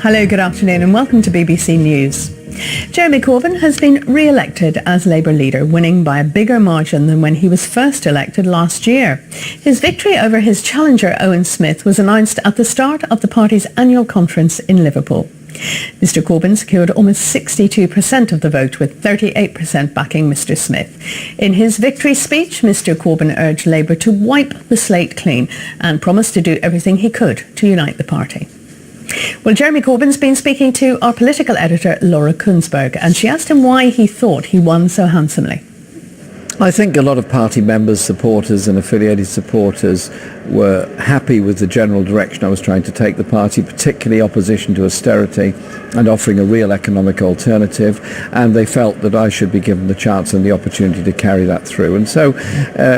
Hello, good afternoon and welcome to BBC News. Jeremy Corbyn has been re-elected as Labour leader, winning by a bigger margin than when he was first elected last year. His victory over his challenger Oweb Smith was announced at the start of the party's annual conference in Liverpool. Mr Corbyn secured almost 62% of the vote, with 38% backing Mr Smith. In his victory speech, Mr Corbyn urged Labour to wipe the slate clean and promised to do everything he could to unite the party. Well, Jeremy Corbyn's been speaking to our political editor, Laura Kunsberg, and she asked him why he thought he won so handsomely. I think a lot of party members, supporters and affiliated supporters were happy with the general direction I was trying to take the party, particularly opposition to austerity and offering a real economic alternative, and they felt that I should be given the chance and the opportunity to carry that through. And so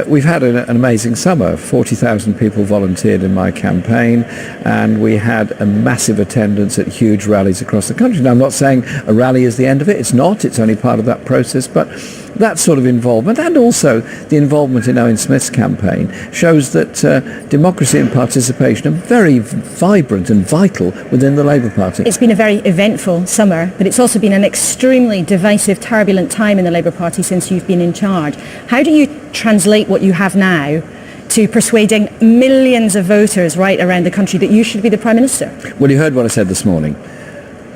we've had an amazing summer. 40,000 people volunteered in my campaign, and we had a massive attendance at huge rallies across the country. Now, I'm not saying a rally is the end of it. It's not. It's only part of that process. But that sort of involvement, and also the involvement in Oweb Smith's campaign, shows that democracy and participation are very vibrant and vital within the Labour Party. It's been a very eventful summer, but it's also been an extremely divisive, turbulent time in the Labour Party since you've been in charge. How do you translate what you have now to persuading millions of voters right around the country that you should be the Prime Minister? Well, you heard what I said this morning.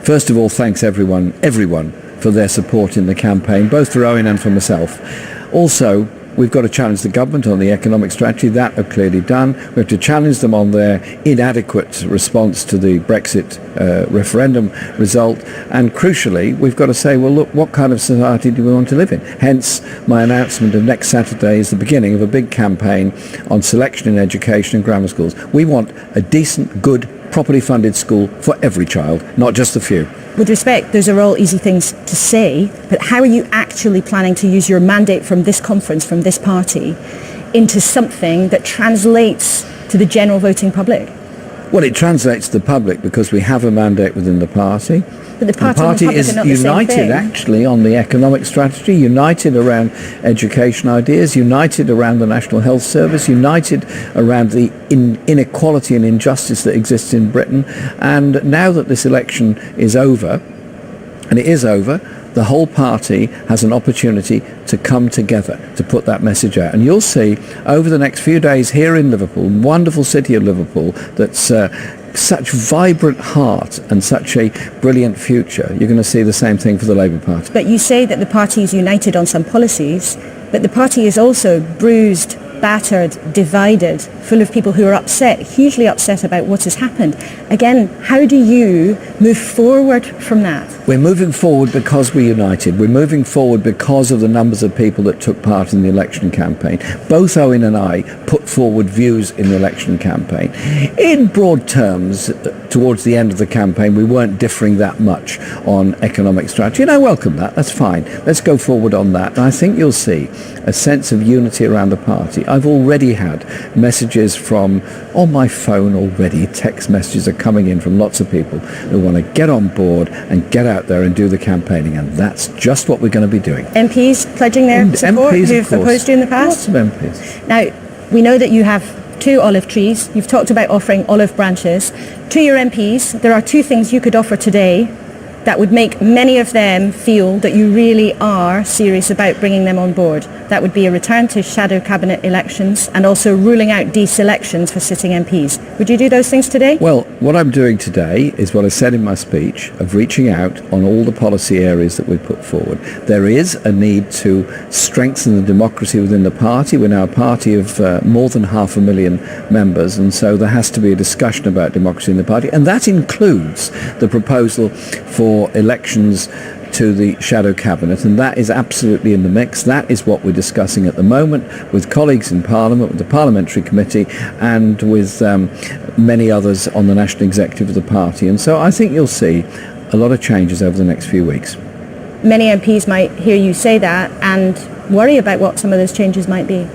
First of all, thanks everyone for their support in the campaign, both for Owen and for myself. Also, we've got to challenge the government on the economic strategy. That are clearly done. We have to challenge them on their inadequate response to the Brexit referendum result. And crucially, we've got to say, well, look, what kind of society do we want to live in? Hence, my announcement of next Saturday is the beginning of a big campaign on selection in education and grammar schools. We want a decent, good, properly funded school for every child, not just a few. With respect, those are all easy things to say, but how are you actually planning to use your mandate from this conference, from this party, into something that translates to the general voting public? Well, it translates to the public because we have a mandate within the party. But the party is united actually on the economic strategy, united around education ideas, united around the National Health Service, united around the inequality and injustice that exists in Britain. And now that this election is over, and it is over, the whole party has an opportunity to come together to put that message out. And you'll see over the next few days here in Liverpool, wonderful city of Liverpool, that's such vibrant heart and such a brilliant future. You're going to see the same thing for the Labour Party. But you say that the party is united on some policies, but the party is also bruised, battered, divided, full of people who are upset, hugely upset about what has happened. Again, how do you move forward from that? We're moving forward because we're united. We're moving forward because of the numbers of people that took part in the election campaign. Both Owen and I put forward views in the election campaign. In broad terms, towards the end of the campaign, we weren't differing that much on economic strategy, and I welcome that. That's fine. Let's go forward on that. And I think you'll see a sense of unity around the party. I've already had messages on my phone already. Text messages are coming in from lots of people who want to get on board and get out there and do the campaigning, and that's just what we're going to be doing. MPs pledging their support who've opposed you in the past? Lots of MPs. Now, we know that you have 2 olive trees. You've talked about offering olive branches. To your MPs, there are 2 things you could offer today that would make many of them feel that you really are serious about bringing them on board. That would be a return to shadow cabinet elections and also ruling out deselections for sitting MPs. Would you do those things today? Well, what I'm doing today is what I said in my speech of reaching out on all the policy areas that we put forward. There is a need to strengthen the democracy within the party. We're now a party of more than 500,000 members, and so there has to be a discussion about democracy in the party, and that includes the proposal for elections to the shadow cabinet, and that is absolutely in the mix. That is what we're discussing at the moment with colleagues in Parliament, with the Parliamentary Committee, and with many others on the National Executive of the party. And so I think you'll see a lot of changes over the next few weeks. Many MPs might hear you say that and worry about what some of those changes might be.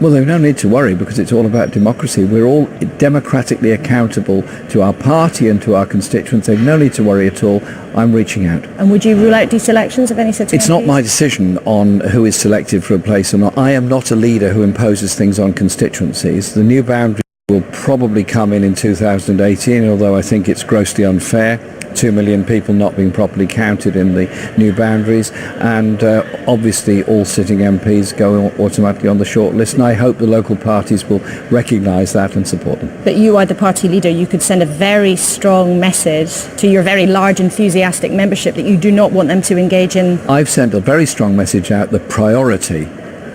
Well, there's no need to worry because it's all about democracy. We're all democratically accountable to our party and to our constituents. There's no need to worry at all. I'm reaching out. And would you rule out deselections of any sitting MPs? It's not my decision on who is selected for a place or not. I am not a leader who imposes things on constituencies. The new boundaries will probably come in 2018, although I think it's grossly unfair. 2 million people not being properly counted in the new boundaries, and obviously all sitting MPs go automatically on the short list, and I hope the local parties will recognise that and support them. But you are the party leader. You could send a very strong message to your very large enthusiastic membership that you do not want them to engage in. I've sent a very strong message out. The priority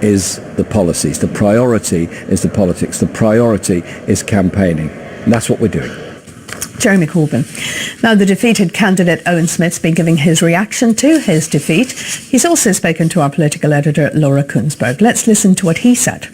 is the policies, the priority is the politics, the priority is campaigning, and that's what we're doing. Jeremy Corbyn. Now, the defeated candidate Oweb Smith's been giving his reaction to his defeat. He's also spoken to our political editor Laura Kunsberg. Let's listen to what he said.